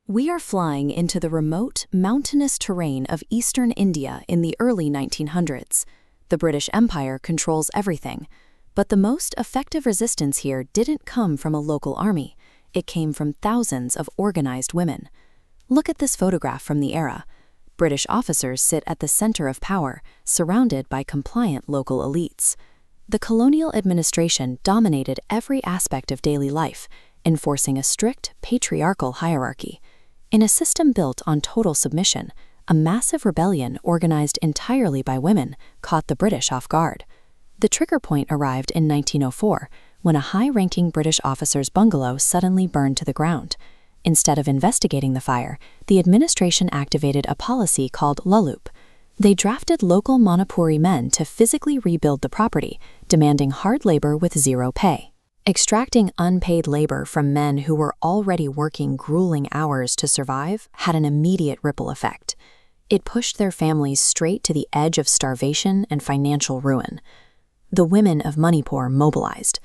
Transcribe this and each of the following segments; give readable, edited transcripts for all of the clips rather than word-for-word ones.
We are flying into the remote, mountainous terrain of eastern India in the early 1900s. The British Empire controls everything, but the most effective resistance here didn't come from a local army. It came from thousands of organized women. Look at this photograph from the era. British officers sit at the center of power, surrounded by compliant local elites. The colonial administration dominated every aspect of daily life, enforcing a strict, patriarchal hierarchy. In a system built on total submission, a massive rebellion organized entirely by women caught the British off guard. The trigger point arrived in 1904, when a high-ranking British officer's bungalow suddenly burned to the ground. Instead of investigating the fire, the administration activated a policy called Lallup. They drafted local Manipuri men to physically rebuild the property, demanding hard labor with zero pay. Extracting unpaid labor from men who were already working grueling hours to survive had an immediate ripple effect. It pushed their families straight to the edge of starvation and financial ruin. The women of Manipur mobilized.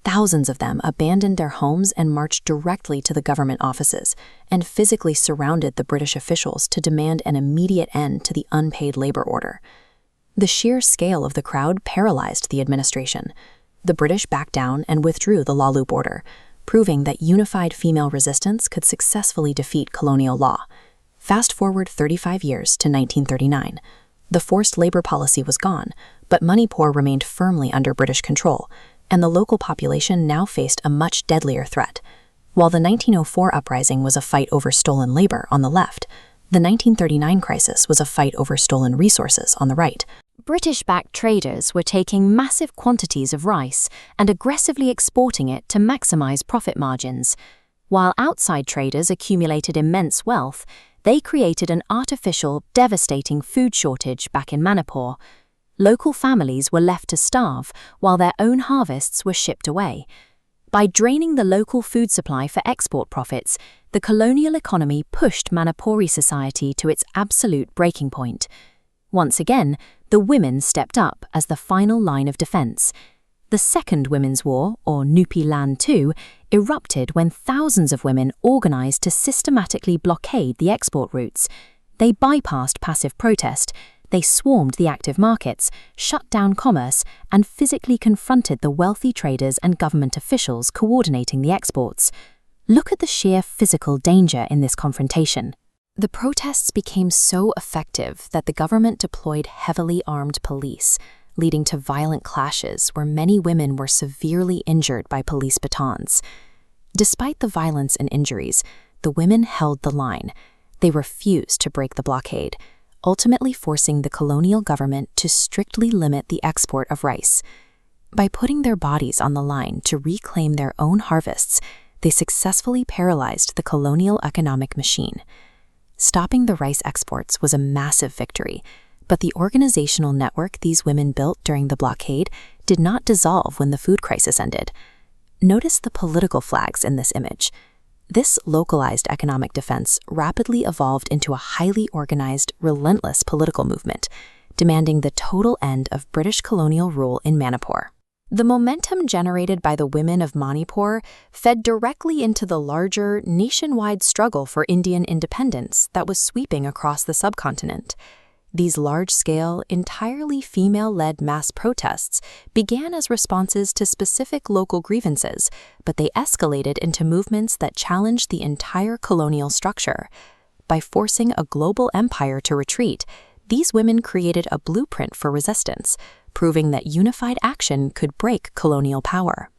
Thousands of them abandoned their homes and marched directly to the government offices and physically surrounded the British officials to demand an immediate end to the unpaid labor order. The sheer scale of the crowd paralyzed the administration. The British backed down and withdrew the Lallup order, proving that unified female resistance could successfully defeat colonial law. Fast forward 35 years to 1939. The forced labor policy was gone, but Manipur remained firmly under British control, and the local population now faced a much deadlier threat. While the 1904 uprising was a fight over stolen labor on the left, the 1939 crisis was a fight over stolen resources on the right. British-backed traders were taking massive quantities of rice and aggressively exporting it to maximize profit margins. While outside traders accumulated immense wealth, they created an artificial, devastating food shortage back in Manipur. Local families were left to starve while their own harvests were shipped away. By draining the local food supply for export profits, the colonial economy pushed Manipuri society to its absolute breaking point. Once again, the women stepped up as the final line of defense. The Second Women's War, or Nupi Lan II, erupted when thousands of women organized to systematically blockade the export routes. They bypassed passive protest, they swarmed the active markets, shut down commerce, and physically confronted the wealthy traders and government officials coordinating the exports. Look at the sheer physical danger in this confrontation. The protests became so effective that the government deployed heavily armed police, leading to violent clashes where many women were severely injured by police batons. Despite the violence and injuries, the women held the line. They refused to break the blockade, ultimately forcing the colonial government to strictly limit the export of rice. By putting their bodies on the line to reclaim their own harvests, they successfully paralyzed the colonial economic machine. Stopping the rice exports was a massive victory, but the organizational network these women built during the blockade did not dissolve when the food crisis ended. Notice the political flags in this image. This localized economic defense rapidly evolved into a highly organized, relentless political movement, demanding the total end of British colonial rule in Manipur. The momentum generated by the women of Manipur fed directly into the larger, nationwide struggle for Indian independence that was sweeping across the subcontinent. These large-scale, entirely female-led mass protests began as responses to specific local grievances, but they escalated into movements that challenged the entire colonial structure. By forcing a global empire to retreat, these women created a blueprint for resistance, proving that unified action could break colonial power.